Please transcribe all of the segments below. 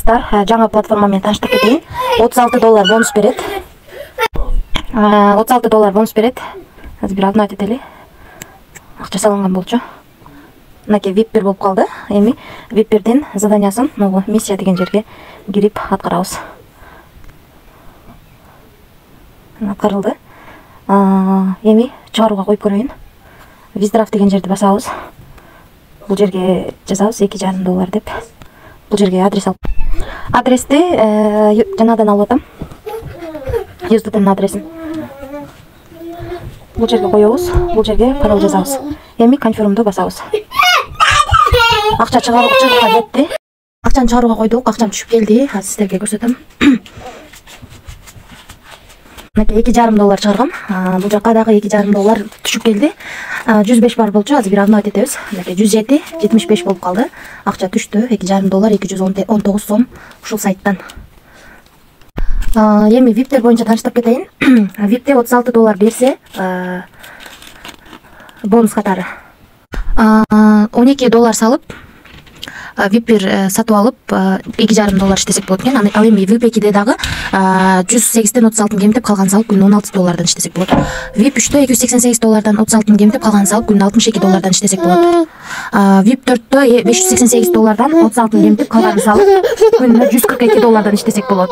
достар, жаңа платформамен таныштырып кетейин. $36 бонус берет. $36 бонус берет. Азыр бир алдын айтып этели. Акча салынган болчу. Мынакей VIP болуп калды. Эми VIP заданиясын, могу миссия деген жерге кирип аткарабыз. Аткарылды. Эми чыгарууга коюп көрөйүн. Виздрав деген жерди басабыз. Бул жерге жазабыз $2,5 деп. Бул жерге адрес алып. Адрести жанадан алып атам. Юздутун адресин. Бул жерге коебуз. Бул жерге пароль жазабыз. Эми конфирмду басабыз. Акча чыгарууга кетти. Акчаны чыгарууга койдук. Акчам түшүп келди. Азыр сиздерге көрсөтөм. Мынакей $2,5 чыгаргам. Бул жакка дагы $2,5 түшүп келди. 105 бар болчу. Азыр бир алдын айтып этебиз. Мынакей 107,75 болуп калды. Акча түштү. $2,5 219 сом ушул сайттан. Эми VIP боюнча таныштырып кетейин. VIP $36 берсе, бонус катары. $12 салып, VIP сатып алып, $2,5 иштесек болот экен. Ал эми VIP 2де дагы 108ден 36 кемтип калган салып күнүнө $16 иштесек болот. VIP 3дө $288 36 кемтип калган салып күнүнө $62 иштесек болот. VIP 4дө $588 36 кемтип калган салып күнүнө $142 иштесек болот.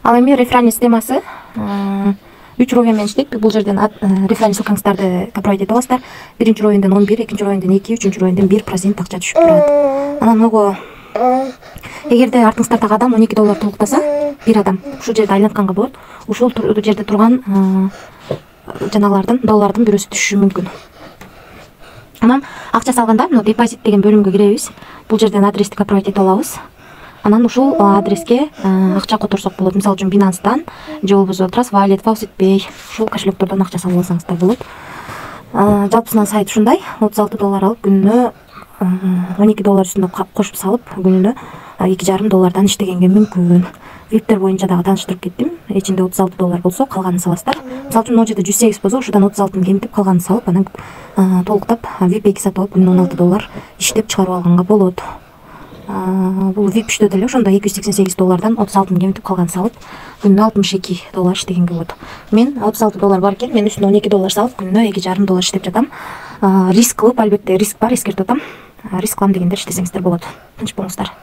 Ал эми реферальный системасы 3 рой менен иштейт. Бул жерден реферальный ссылкаңыздарды копировать этип аласыздар. Биринчи роюндан 11, экинчи роюндан 2, үчүнчү роюндан 1% акча түшүп турат. Анан могу эгерде артыңыздардагы адам $12 толуктаса, бир адам ушул жерде айлантканга болот. Ушул жерде турган жанагылардын доллардын бирөөсү түшүшү мүмкүн. Анан акча салганда мына депозит деген бөлүмгө киребиз. Бул жерден адрести копировать этип алабыз. Анан ушул адреске акча которсок болот. Мисалы үчүн Binance'дан же болбосо Trust Wallet, FaucetPay ушул кошелектордон акча салып алсаңыздар болот. Жалпысынан сайт ушундай. $36 алып күнүнө $12 үстүнө кошуп салып күнүнө $2,5 иштегенге мүмкүн. VIP боюнча дагы таныштырып кеттим. Ичинде $36 болсо, калганын саласыздар. Мисалы үчүн могу жерде 108 болсо, ушудан 36 кемтип калганын салып, анан толуктап VIP 2 сатып алып күнүнө $16 иштеп чыгарып алганга болот. Бул VIP 3дө деле ошондой $288 36 кемтип калган салып күнүнө $62 иштегенге болот. Мен $36 бар экен, мен үстүнө $12 салып күнүнө $2,5 иштеп жатам. Риск кылып, албетте риск бар, эскертип атам. Риск кылам дегендер иштесеңиздер болот. Тынч болуңуздар.